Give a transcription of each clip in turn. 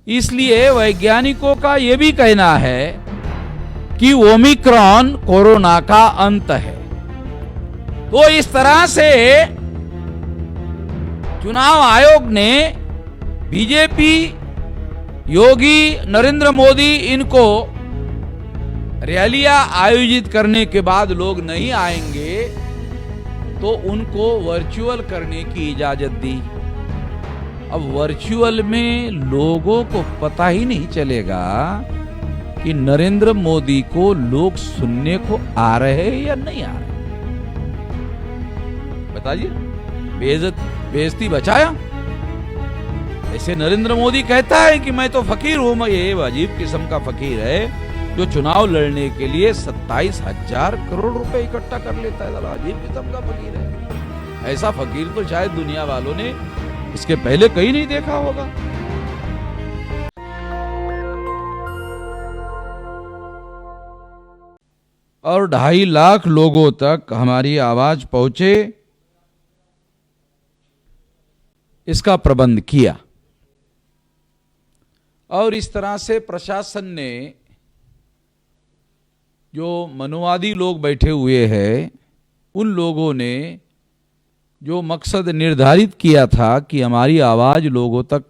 इसलिए वैज्ञानिकों का यह भी कहना है कि ओमिक्रॉन कोरोना का अंत है। तो इस तरह से चुनाव आयोग ने बीजेपी, योगी, नरेंद्र मोदी इनको रैलियां आयोजित करने के बाद लोग नहीं आएंगे तो उनको वर्चुअल करने की इजाजत दी। अब वर्चुअल में लोगों को पता ही नहीं चलेगा कि नरेंद्र मोदी को लोग सुनने को आ रहे हैं या नहीं आ रहे। बताइए, बेइज्जती बचाया। ऐसे नरेंद्र मोदी कहता है कि मैं तो फकीर हूं। ये अजीब किस्म का फकीर है जो चुनाव लड़ने के लिए 27,000 करोड़ रुपए इकट्ठा कर लेता है। अजीब किस्म का फकीर है। ऐसा फकीर तो शायद दुनिया वालों ने इसके पहले कहीं नहीं देखा होगा। और 2.5 लाख लोगों तक हमारी आवाज पहुंचे, इसका प्रबंध किया। और इस तरह से प्रशासन ने, जो मनुवादी लोग बैठे हुए हैं, उन लोगों ने जो मकसद निर्धारित किया था कि हमारी आवाज लोगों तक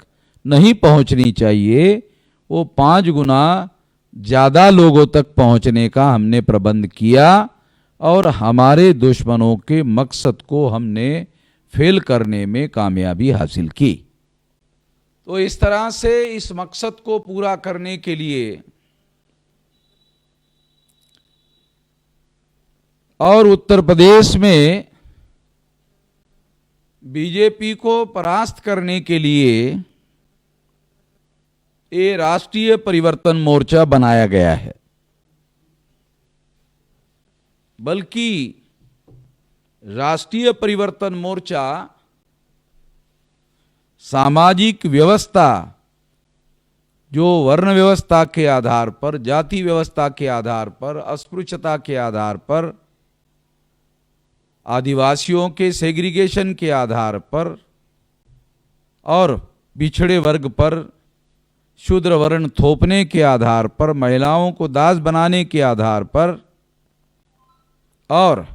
नहीं पहुंचनी चाहिए, वो 5 गुना ज्यादा लोगों तक पहुंचने का हमने प्रबंध किया और हमारे दुश्मनों के मकसद को हमने फेल करने में कामयाबी हासिल की। तो इस तरह से इस मकसद को पूरा करने के लिए और उत्तर प्रदेश में बीजेपी को परास्त करने के लिए ये राष्ट्रीय परिवर्तन मोर्चा बनाया गया है। बल्कि राष्ट्रीय परिवर्तन मोर्चा सामाजिक व्यवस्था, जो वर्ण व्यवस्था के आधार पर, जाति व्यवस्था के आधार पर, अस्पृश्यता के आधार पर, आदिवासियों के सेग्रीगेशन के आधार पर और पिछड़े वर्ग पर शूद्र वर्ण थोपने के आधार पर, महिलाओं को दास बनाने के आधार पर और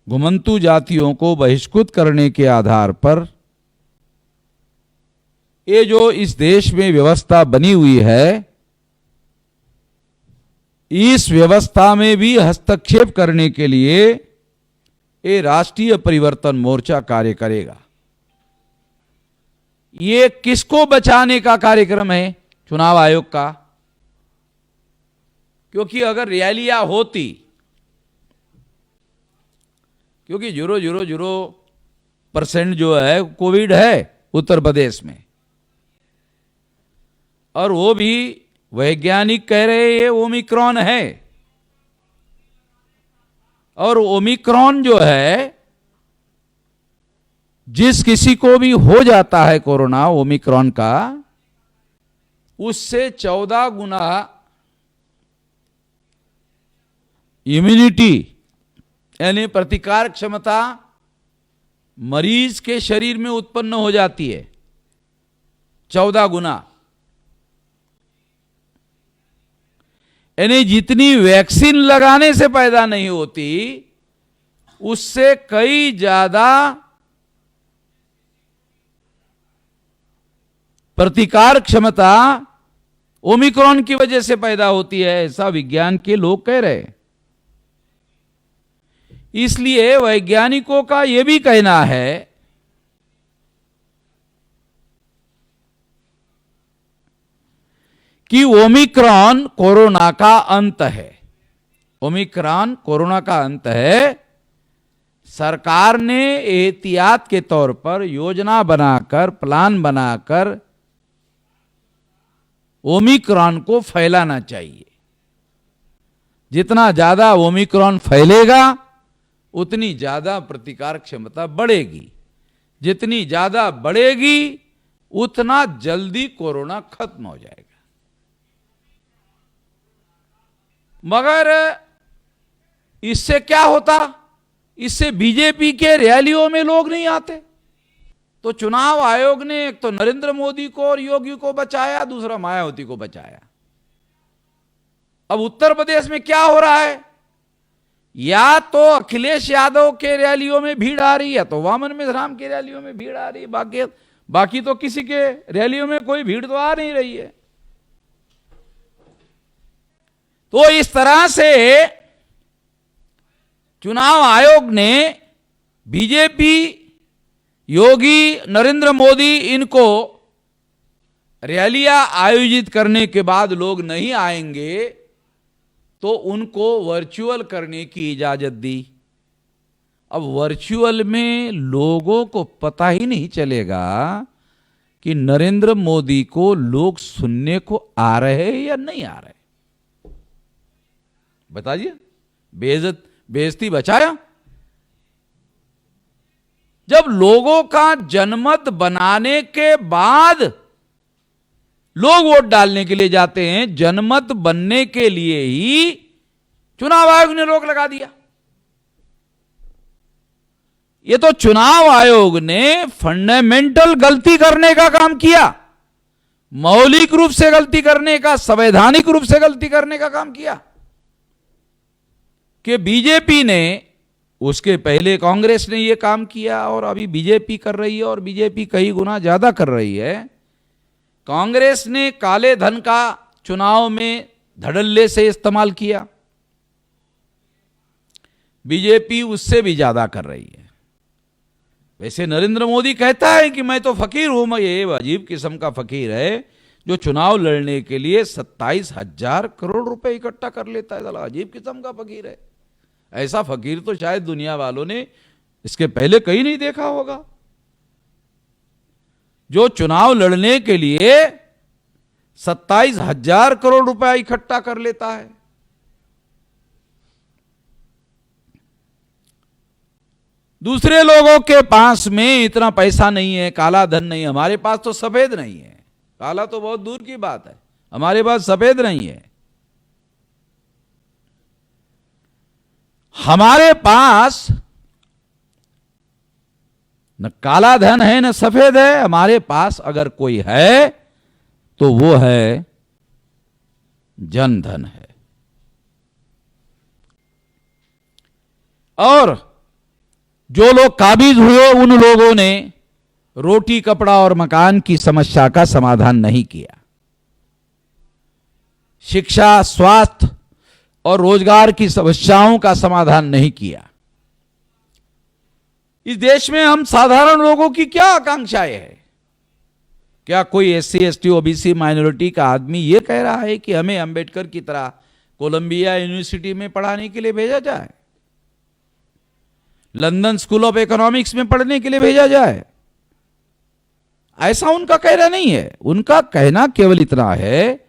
घुमंतु जातियों को बहिष्कृत करने के आधार पर ये जो इस देश में व्यवस्था बनी हुई है, इस व्यवस्था में भी हस्तक्षेप करने के लिए ये राष्ट्रीय परिवर्तन मोर्चा कार्य करेगा। ये किसको बचाने का कार्यक्रम है चुनाव आयोग का? क्योंकि अगर रैलियां होती, क्योंकि 0.00% जो है कोविड है उत्तर प्रदेश में, और वो भी वैज्ञानिक कह रहे हैं ये ओमिक्रॉन है। और ओमिक्रॉन जो है, जिस किसी को भी हो जाता है कोरोना ओमिक्रॉन का, उससे 14 गुना इम्यूनिटी यानी प्रतिकार क्षमता मरीज के शरीर में उत्पन्न हो जाती है। 14 गुना। यानी जितनी वैक्सीन लगाने से पैदा नहीं होती, उससे कई ज्यादा प्रतिकार क्षमता ओमिक्रॉन की वजह से पैदा होती है, ऐसा विज्ञान के लोग कह रहे हैं। इसलिए वैज्ञानिकों का यह भी कहना है कि ओमिक्रॉन कोरोना का अंत है। ओमिक्रॉन कोरोना का अंत है। सरकार ने एहतियात के तौर पर योजना बनाकर, प्लान बनाकर ओमिक्रॉन को फैलाना चाहिए। जितना ज्यादा ओमिक्रॉन फैलेगा उतनी ज्यादा प्रतिकार क्षमता बढ़ेगी। जितनी ज्यादा बढ़ेगी उतना जल्दी कोरोना खत्म हो जाएगा। मगर इससे क्या होता? इससे बीजेपी के रैलियों में लोग नहीं आते। तो चुनाव आयोग ने एक तो नरेंद्र मोदी को और योगी को बचाया, दूसरा मायावती को बचाया। अब उत्तर प्रदेश में क्या हो रहा है, या तो अखिलेश यादव के रैलियों में भीड़ आ रही है, तो वामन मिश्राम की रैलियों में भीड़ आ रही है, बाकी तो किसी के रैलियों में कोई भीड़ तो आ नहीं रही है। तो इस तरह से चुनाव आयोग ने बीजेपी, योगी, नरेंद्र मोदी, इनको रैलियां आयोजित करने के बाद लोग नहीं आएंगे तो उनको वर्चुअल करने की इजाजत दी। अब वर्चुअल में लोगों को पता ही नहीं चलेगा कि नरेंद्र मोदी को लोग सुनने को आ रहे हैं या नहीं आ रहे। बताइए, बेइज्जती बचाया। जब लोगों का जनमत बनाने के बाद लोग वोट डालने के लिए जाते हैं, जनमत बनने के लिए ही चुनाव आयोग ने रोक लगा दिया। ये तो चुनाव आयोग ने फंडामेंटल गलती करने का काम किया, मौलिक रूप से गलती करने का, संवैधानिक रूप से गलती करने का काम किया कि बीजेपी ने, उसके पहले कांग्रेस ने यह काम किया और अभी बीजेपी कर रही है, और बीजेपी कई गुना ज्यादा कर रही है। कांग्रेस ने काले धन का चुनाव में धड़ल्ले से इस्तेमाल किया, बीजेपी उससे भी ज्यादा कर रही है। वैसे नरेंद्र मोदी कहता है कि मैं तो फकीर हूं, मैं ये अजीब किस्म का फकीर है जो चुनाव लड़ने के लिए 27,000 करोड़ रुपए इकट्ठा कर लेता है। साला अजीब किस्म का फकीर है। ऐसा फकीर तो शायद दुनिया वालों ने इसके पहले कहीं नहीं देखा होगा, जो चुनाव लड़ने के लिए 27,000 करोड़ रुपया इकट्ठा कर लेता है। दूसरे लोगों के पास में इतना पैसा नहीं है, काला धन नहीं है। हमारे पास तो सफेद नहीं है, काला तो बहुत दूर की बात है, हमारे पास सफेद नहीं है। हमारे पास न काला धन है न सफेद है। हमारे पास अगर कोई है तो वो है जनधन है। और जो लोग काबिज हुए उन लोगों ने रोटी, कपड़ा और मकान की समस्या का समाधान नहीं किया। शिक्षा, स्वास्थ्य और रोजगार की समस्याओं का समाधान नहीं किया। इस देश में हम साधारण लोगों की क्या आकांक्षाएं है? क्या कोई एससी, एसटी, ओबीसी, माइनॉरिटी का आदमी यह कह रहा है कि हमें अंबेडकर की तरह कोलंबिया यूनिवर्सिटी में पढ़ाने के लिए भेजा जाए, लंदन स्कूल ऑफ इकोनॉमिक्स में पढ़ने के लिए भेजा जाए? ऐसा उनका कहना नहीं है। उनका कहना केवल इतना है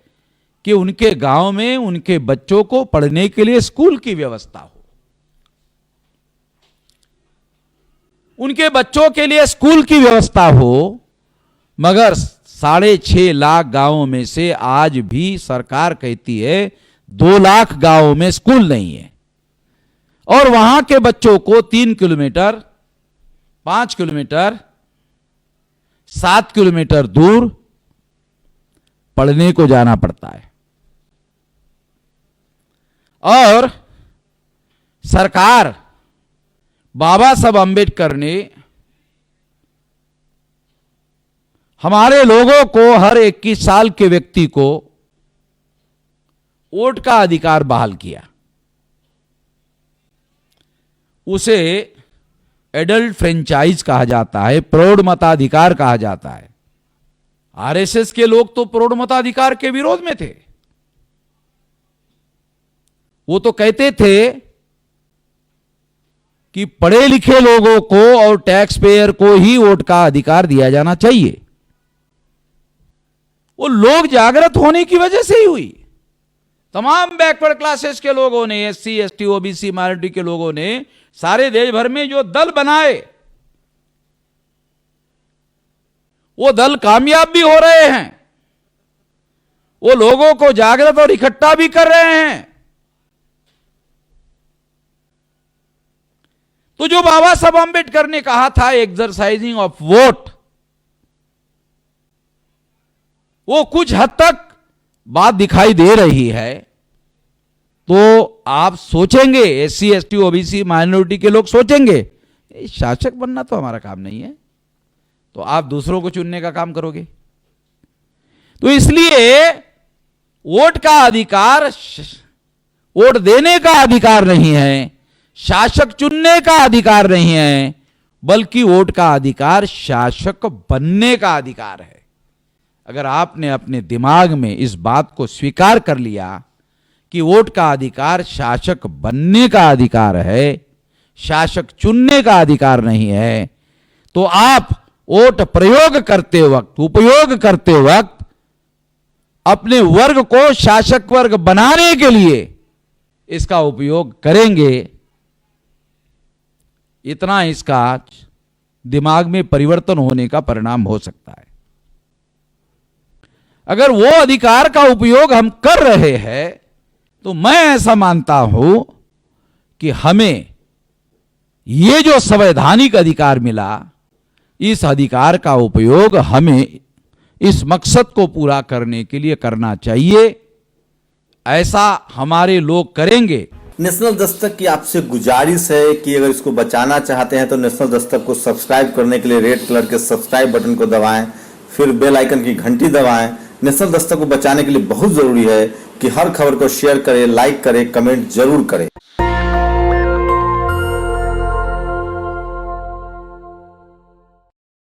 कि उनके गांव में उनके बच्चों को पढ़ने के लिए स्कूल की व्यवस्था हो, उनके बच्चों के लिए स्कूल की व्यवस्था हो। मगर 6.5 लाख गांवों में से आज भी सरकार कहती है 2 लाख गांवों में स्कूल नहीं है, और वहां के बच्चों को 3 किलोमीटर, 5 किलोमीटर, 7 किलोमीटर दूर पढ़ने को जाना पड़ता है। और सरकार, बाबा साहब अंबेडकर ने हमारे लोगों को, हर 21 साल के व्यक्ति को वोट का अधिकार बहाल किया। उसे एडल्ट फ्रेंचाइज कहा जाता है, प्रौढ़ मताधिकार कहा जाता है। आरएसएस के लोग तो प्रौढ़ मताधिकार के विरोध में थे। वो तो कहते थे कि पढ़े लिखे लोगों को और टैक्स पेयर को ही वोट का अधिकार दिया जाना चाहिए। वो लोग जागृत होने की वजह से ही हुई। तमाम बैकवर्ड क्लासेस के लोगों ने, एससी, एसटी, ओबीसी, माइनॉरिटी के लोगों ने सारे देश भर में जो दल बनाए, वो दल कामयाब भी हो रहे हैं। वो लोगों को जागृत और इकट्ठा भी कर रहे हैं। तो जो बाबा साहब अंबेडकर ने कहा था एक्सरसाइजिंग ऑफ वोट, वो कुछ हद तक बात दिखाई दे रही है। तो आप सोचेंगे, एससी एसटी ओबीसी माइनॉरिटी के लोग सोचेंगे शासक बनना तो हमारा काम नहीं है, तो आप दूसरों को चुनने का काम करोगे। तो इसलिए वोट का अधिकार, वोट देने का अधिकार नहीं है, शासक चुनने का अधिकार नहीं है, बल्कि वोट का अधिकार शासक बनने का अधिकार है। अगर आपने अपने दिमाग में इस बात को स्वीकार कर लिया कि वोट का अधिकार शासक बनने का अधिकार है, शासक चुनने का अधिकार नहीं है, तो आप वोट प्रयोग करते वक्त, उपयोग करते वक्त अपने वर्ग को शासक वर्ग बनाने के लिए इसका उपयोग करेंगे। इतना इसका दिमाग में परिवर्तन होने का परिणाम हो सकता है। अगर वो अधिकार का उपयोग हम कर रहे हैं तो मैं ऐसा मानता हूं कि हमें ये जो संवैधानिक अधिकार मिला, इस अधिकार का उपयोग हमें इस मकसद को पूरा करने के लिए करना चाहिए। ऐसा हमारे लोग करेंगे। नेशनल दस्तक की आपसे गुजारिश है कि अगर इसको बचाना चाहते हैं तो नेशनल दस्तक को सब्सक्राइब करने के लिए रेड कलर के सब्सक्राइब बटन को दबाएं, फिर बेल आइकन की घंटी दबाएं। नेशनल दस्तक को बचाने के लिए बहुत जरूरी है कि हर खबर को शेयर करें, लाइक करें, कमेंट जरूर करें।